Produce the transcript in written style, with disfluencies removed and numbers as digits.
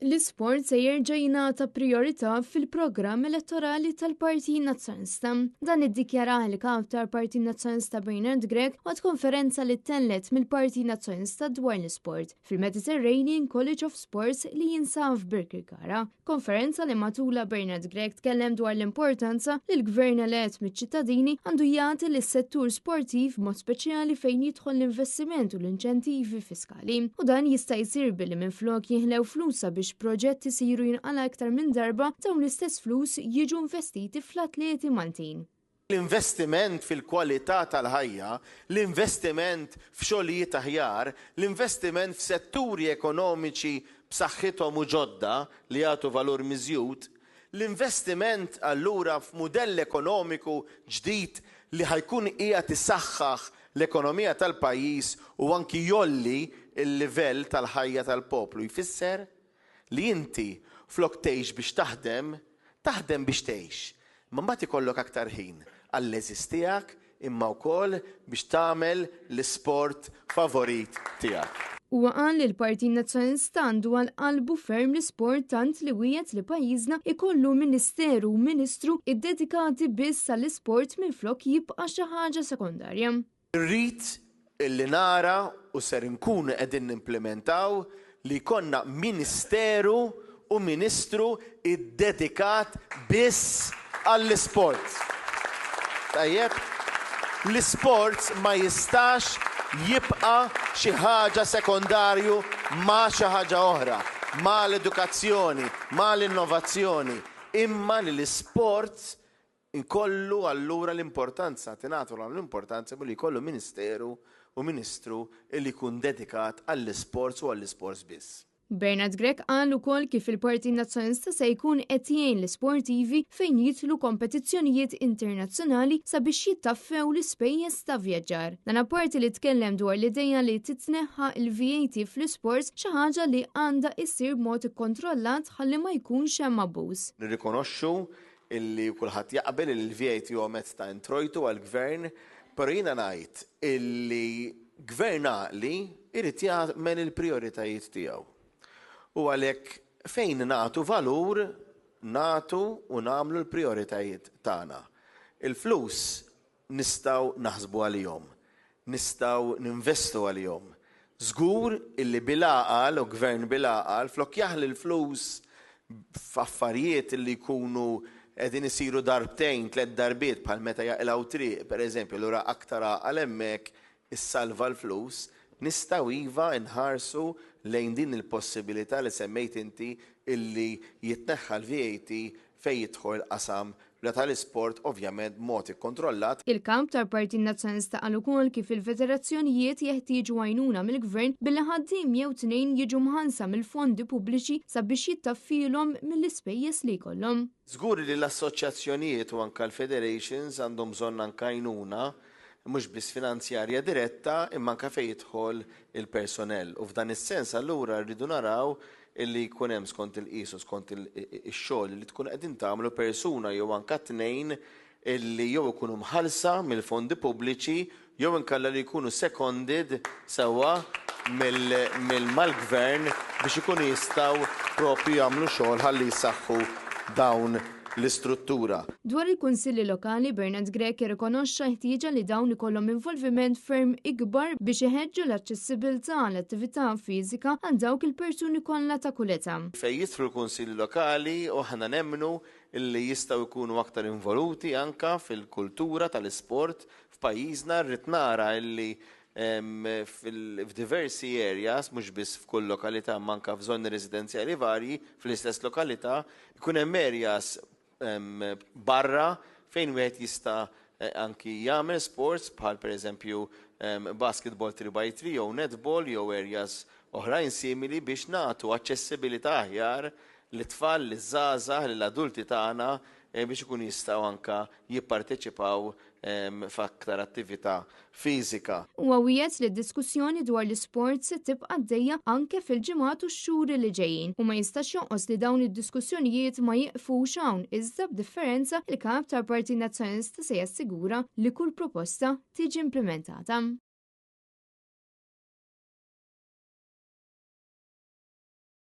L-isport se jerġa' jingħata priorità fil-programm elettorali tal-Partit Nazzjonalista. Dan iddikjaraħ il-kap tal-Partit Nazzjonalista Bernard Grech waqt konferenza li tellet mill-Partit Nazzjonalista dwar l-isport fil-Mediterranean College of Sports li jinsab f'Birkirkara. Konferenza li matula Bernard Grech tkellem dwar l-importanza li l-gvern elett miċ-ċittadini għandu jagħti lis-settur sportiv mod speċjali fejn jidħol l-investiment u l-inċentivi fiskali. U dan jista' jsir billi minflok jieħlew flusa biex proġetti siru jinqala iktar minn darba dawn l-istess flus jiġu investiti fl-atleti Maltin. L-investiment fil-kwalità tal-ħajja, l-investiment f'xogħlijiet aħjar, l-investiment f'setturi ekonomiċi b'saħħithom u ġodda li jagħtu valur miżjud, l-investiment allura f'mudell ekonomiku ġdid li ħajkun qiegħed isaħħaħ l-ekonomija tal-pajjiż u anki jolli l-livell tal-ħajja tal-poplu. Jfisser li inti flok tgħix biex taħdem biex tgħix. Ma mbagħad ikollok aktar ħin għall-leżis tiegħek imma wkoll biex tagħmel l-isport favorit tiegħek. Huwa qal li l-Partit Nazzjonalista għandu għal qalbu ferm l-isport tant li wieħed li pajjiżna ikollu ministeru u ministru iddedikati biss għall-isport minflok jibqa' xi ħaġa sekondarja. Irrid illi nara u ser inkunu qegħdin nimplementaw li konna ministeru u ministru iddedikat biss għall-sport. Tajjeb, l-sport ma jistax jibqa' xi ħaġa sekondarju ma' xi ħaġa oħra, ma' l-edukazzjoni, ma' l-innovazzjoni, imma li l-sport inkollu allura l-importanza, tingħatu l-importanza li jkollu ministeru u ministru li jkun dedikat għall-isports u għall-isports biss. Bernard Grech qal ukoll kif il-Partit Nazzjonalista se jkun qed jgħin l-isportivi fejn jidħlu kompetizzjonijiet internazzjonali sabiex jittaffew l-ispejjeż ta' vjaġġar. Dan apparti li tkellem dwar l-idea li titneħħa l-VAT fl-isports xi ħaġa li għandha issir b'mod ikkontrollat ħalli ma jkunx hemm abbuż. Nirrikonoxxu illi kulħadd jaqbel il-VAT huwa mezz ta' introjtu għall-gvern, però jiena ngħid illi gvern għaqli irid jagħmel il-prijoritajiet tiegħu. U għalhekk fejn nagħtu valur, nagħtu u nagħmlu l-prijoritajiet tagħna. Il-flus nistgħu naħsbu għalihom, nistgħu ninvestu għalihom. Żgur illi bil-għaqal u gvern bil-għaqal flok jaħli l-flus f'affarijiet illi jkunu qegħdin isiru darbtejn, 3 darbiet bħal meta jaqilgħu triq, pereżempju, lura aktar għaqal hemmhekk issalva l-flus, nistgħu iva nħarsu lejn din il-possibilità li semmejt inti illi jitneħħa l-VAT fejn jidħol qasam tal-isport ovvjament mod ikkontrollat. Il-kamp tal-Partit Nazzjonalista qal ukoll kif il-federazzjonijiet jeħtieġu għajnuna mill-gvern billi ħaddiem jew tnejn jiġu mħallsa mill-fondi pubbliċi sabiex jittaffilhom mill-ispejjeż li jkollhom. Żgur li l-assoċjazzjonijiet u anke l-federations għandhom bżonn anke għajnuna mhux biss finanzjarja diretta imma anke fejn jidħol il-personell. U f'dan is-sens allura rridu naraw illi jkun hemm skont il-qisu skont ix-xogħol li tkun qegħdin tagħmlu persuna jew anke tnejn illi jew ikunu mħallsa mill-fondi pubbliċi jew inkella li jkunu seconded sewwa mal-gvern biex ikunu jistgħu proprju jagħmlu xogħol ħalli jsaħħu dawn l-istruttura. Dwar il-Kunsilli Lokali, Bernard Grech jirrikonoxxa ħtieġa li dawn ikollhom involviment ferm ikbar biex iħeġġu l-aċċessibilità għall-attività fiżika għal dawk il-persuni kollha ta' kull età. Fejn jidħlu l-Kunsilli Lokali u aħna nemmnu illi jistgħu jkunu aktar involuti anke fil-kultura tal-isport f'pajjiżna, rrid nara illi f'diversi areas, mhux biss f'kull lokalità manka f'żoni residenzjali varji, fl-istess lokalità, jkun hemm areas barra fejn wieħed jista' anki jagħmel sports bħal pereżempju basketball 3x3 jew netball jew areas oħrajn simili biex nagħtu aċċessibilità aħjar lit-tfal, liż-żgħażagħ, lill-adulti tagħna biex ikun jistgħu anke jipparteċipaw f'aktar attività fiżika. Huwa wieħed li d-diskussjoni dwar l-isport se tibqa' għaddejja anke fil-ġimgħat u x-xhur li ġejjin u ma jistax jonqos li dawn id-diskussjonijiet ma jiqfux hawn iżda b'differenza il-kap tal-Partit Nazzjonalista se jassigura li kull proposta tiġi implementata.